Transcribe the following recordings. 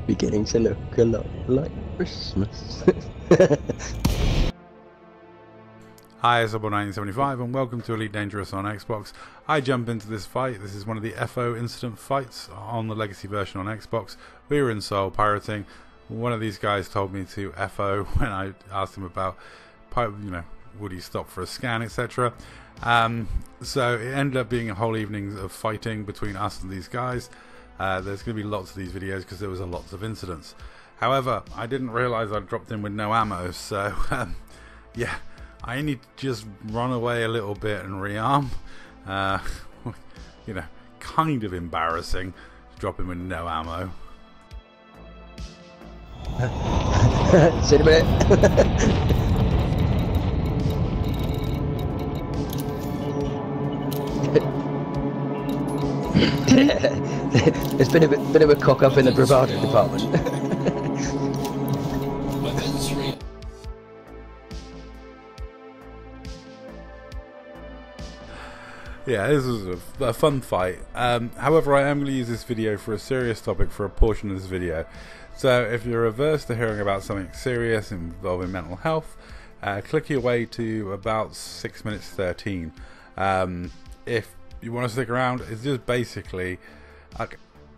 Beginning to look a lot like Christmas. Hi, it's Subble1975 and welcome to Elite Dangerous on Xbox. I jump into this fight. This is one of the FO incident fights on the legacy version on Xbox. We were in Seoul pirating. One of these guys told me to FO when I asked him about, would he stop for a scan, etc. So it ended up being a whole evening of fighting between us and these guys. There's going to be lots of these videos because there was lots of incidents. However, I didn't realise I dropped in with no ammo, so yeah. I need to just run away a little bit and rearm. Kind of embarrassing to drop in with no ammo. See you in a minute. There's been a bit of a cock up in the bravado department. Yeah, this was a fun fight. However, I am going to use this video for a serious topic for a portion of this video. So if you're averse to hearing about something serious involving mental health, click your way to about 6 minutes 13. If you want to stick around, it's just basically,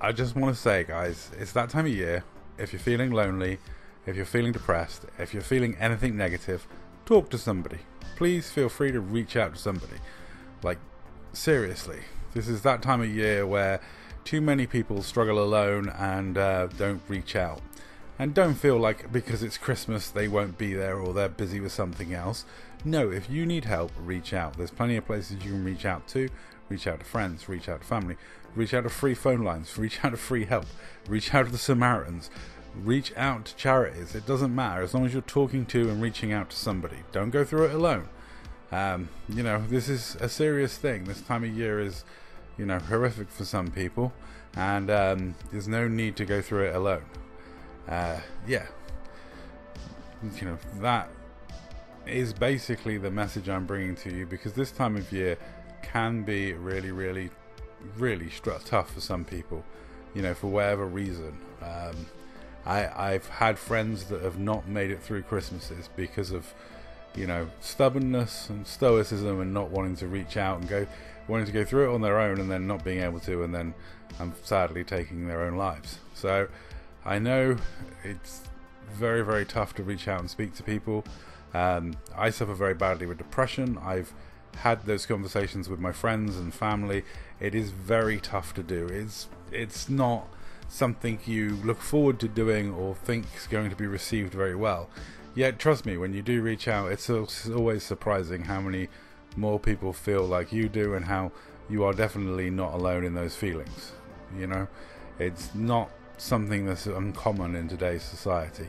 I just want to say, guys, it's that time of year. If you're feeling lonely, if you're feeling depressed, if you're feeling anything negative, talk to somebody. Please feel free to reach out to somebody. Like, seriously, this is that time of year where too many people struggle alone and don't reach out. And don't feel like because it's Christmas they won't be there or they're busy with something else. No, if you need help, reach out. There's plenty of places you can reach out to. Reach out to friends, reach out to family, reach out to free phone lines, reach out to free help, reach out to the Samaritans, reach out to charities. It doesn't matter as long as you're talking to and reaching out to somebody. Don't go through it alone. This is a serious thing. This time of year is, horrific for some people, and there's no need to go through it alone. That is basically the message I'm bringing to you, because this time of year can be really, really, really tough for some people, for whatever reason. I've had friends that have not made it through Christmases because of stubbornness and stoicism and not wanting to reach out and wanting to go through it on their own and then not being able to, and then sadly taking their own lives. So I know it's very, very tough to reach out and speak to people. I suffer very badly with depression. I've had those conversations with my friends and family. It is very tough to do. It's not something you look forward to doing or think is going to be received very well. Yet, trust me, when you do reach out, it's always surprising how many more people feel like you do, and how you are definitely not alone in those feelings. It's not something that's uncommon in today's society.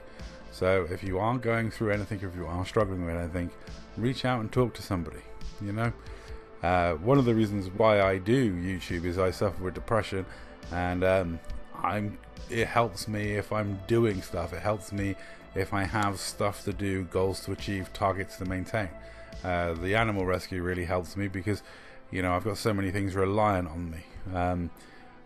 So if you are going through anything, if you are struggling with anything, reach out and talk to somebody. One of the reasons why I do YouTube is I suffer with depression, and it helps me if I'm doing stuff. It helps me if I have stuff to do, goals to achieve, targets to maintain. The animal rescue really helps me because, I've got so many things reliant on me,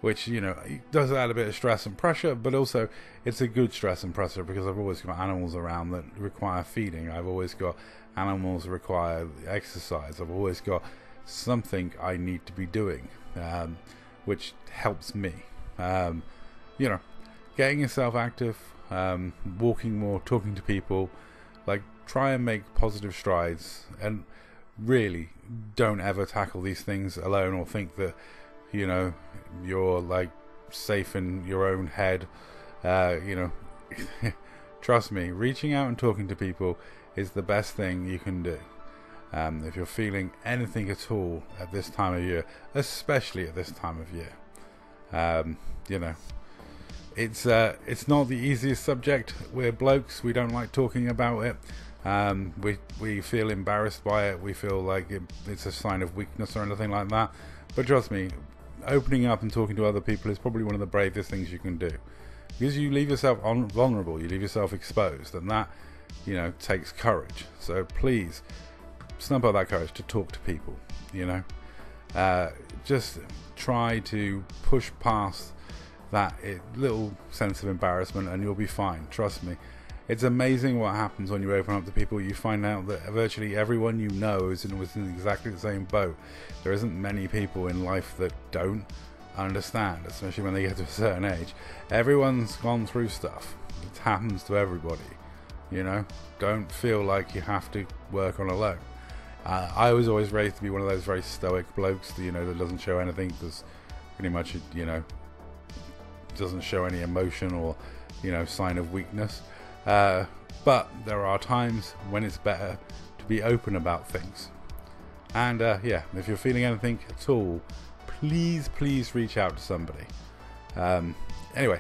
which, it does add a bit of stress and pressure, but also it's a good stress and pressure because I've always got animals around that require feeding. I've always got animals that require exercise. I've always got something I need to be doing, which helps me. Getting yourself active, walking more, talking to people, try and make positive strides, and really don't ever tackle these things alone or think that you're safe in your own head. Trust me, reaching out and talking to people is the best thing you can do. If you're feeling anything at all at this time of year, especially at this time of year, it's not the easiest subject. We're blokes, we don't like talking about it. We feel embarrassed by it. We feel like it's a sign of weakness or anything like that. But trust me, opening up and talking to other people is probably one of the bravest things you can do. because you leave yourself vulnerable, you leave yourself exposed, and that, you know, takes courage. So please snap up that courage to talk to people, you know. Just try to push past that little sense of embarrassment and you'll be fine. Trust me. It's amazing what happens when you open up to people. You find out that virtually everyone you know is in exactly the same boat. There isn't many people in life that don't understand, especially when they get to a certain age. Everyone's gone through stuff. It happens to everybody, you know. Don't feel like you have to work on alone. I was always raised to be one of those very stoic blokes that, you know, that doesn't show anything, because pretty much, you know, doesn't show any emotion or, you know, sign of weakness. But there are times when it's better to be open about things. And yeah, if you're feeling anything at all, please reach out to somebody. Anyway,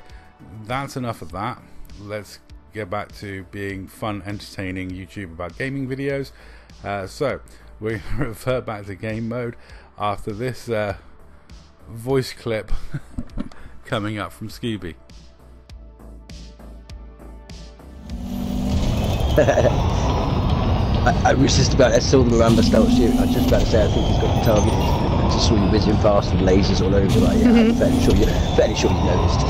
that's enough of that. Let's get back to being fun, entertaining YouTube about gaming videos. So we revert back to game mode after this voice clip coming up from Scooby. I was just about, I saw the Mamba start shooting. I was just about to say, I think he's got the target. I just saw you whizzing fast with lasers all over. Like, yeah, I'm fairly sure you noticed.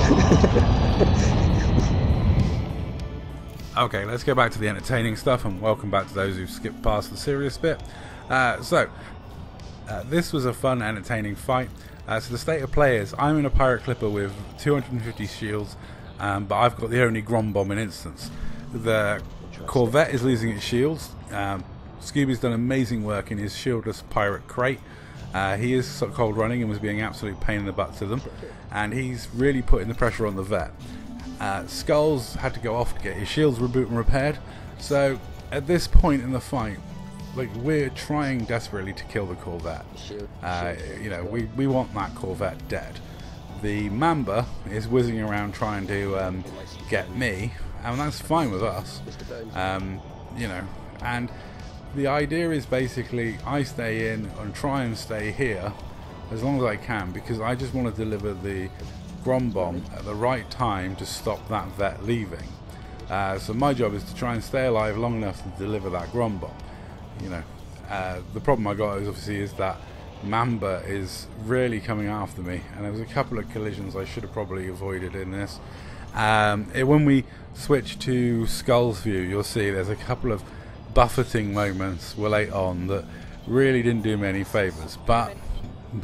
Okay, let's go back to the entertaining stuff, and welcome back to those who skipped past the serious bit. This was a fun, entertaining fight. So the state of play is, I'm in a pirate clipper with 250 shields, but I've got the only Grom bomb in instance. The Corvette is losing its shields. Scooby's done amazing work in his shieldless pirate crate. He is sort of cold running and was being an absolute pain in the butt to them, and he's really putting the pressure on the Vette. Skulls had to go off to get his shields reboot and repaired. So at this point in the fight, like, we're trying desperately to kill the Corvette. You know, we want that Corvette dead. The Mamba is whizzing around trying to get me, and that's fine with us. You know, and the idea is basically I stay in and try and stay here as long as I can, because I just want to deliver the Grom bomb at the right time to stop that Vette leaving. So my job is to try and stay alive long enough to deliver that Grom bomb. You know, the problem I got is that Mamba is really coming after me, and there was a couple of collisions I should have probably avoided in this. When we switch to Skull's view, you'll see there's a couple of buffeting moments later on that really didn't do me any favours, but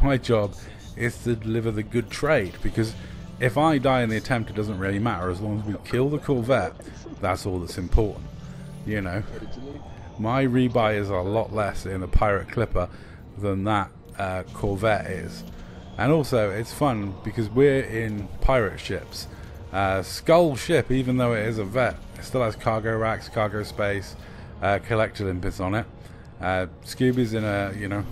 my job is to deliver the good trade, because if I die in the attempt, it doesn't really matter. As long as we kill the Corvette, that's all that's important, you know. My rebuy is a lot less in a pirate clipper than that Corvette is. And also it's fun because we're in pirate ships. Skull ship, even though it is a Vette, it still has cargo racks, cargo space, collector limpets on it. Scooby's in a, you know,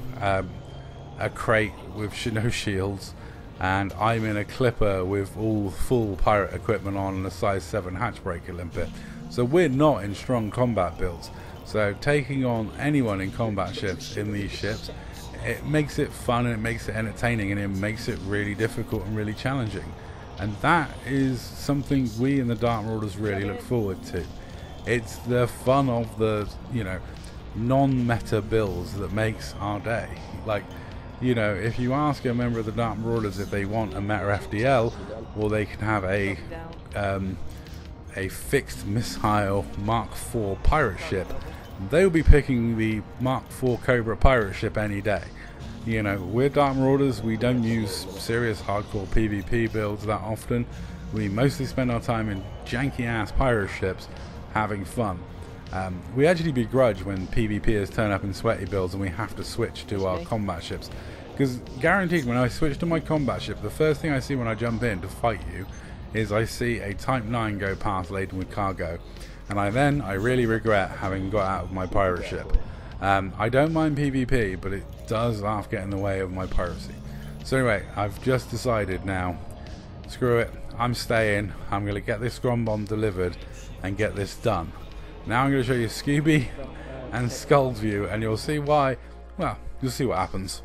a crate with no shields, and I'm in a clipper with all full pirate equipment on and a size 7 hatchbreaker limpet. So we're not in strong combat builds. So taking on anyone in combat ships in these ships, it makes it fun and it makes it entertaining, and it makes it really difficult and really challenging. And that is something we in the Dark Marauders really look forward to. It's the fun of the, you know, non-meta builds that makes our day. Like, you know, if you ask a member of the Dark Marauders if they want a meta FDL, or they can have a fixed missile Mark IV pirate ship, they'll be picking the Mark IV Cobra pirate ship any day. You know, we're Dark Marauders, we don't use serious hardcore PvP builds that often. We mostly spend our time in janky ass pirate ships having fun. We actually begrudge when PvPers turn up in sweaty builds and we have to switch to our combat ships, because guaranteed when I switch to my combat ship, the first thing I see when I jump in to fight you is I see a Type 9 go past laden with cargo, and I really regret having got out of my pirate ship. I don't mind PvP, but it does half get in the way of my piracy. So anyway, I've just decided now, screw it, I'm staying, I'm going to get this Grom bomb delivered and get this done. Now I'm going to show you Scooby and Skull's view, and you'll see why. Well, you'll see what happens.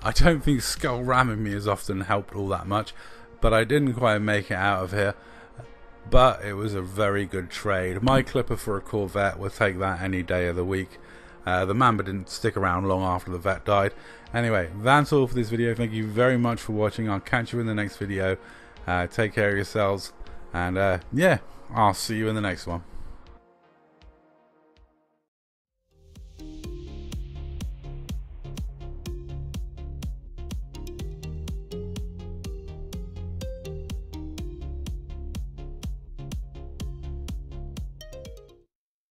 I don't think skull ramming me has often helped all that much, but I didn't quite make it out of here. But it was a very good trade. My clipper for a Corvette, will take that any day of the week. The Mamba didn't stick around long after the Vette died. Anyway, that's all for this video. Thank you very much for watching. I'll catch you in the next video. Take care of yourselves, and yeah, I'll see you in the next one.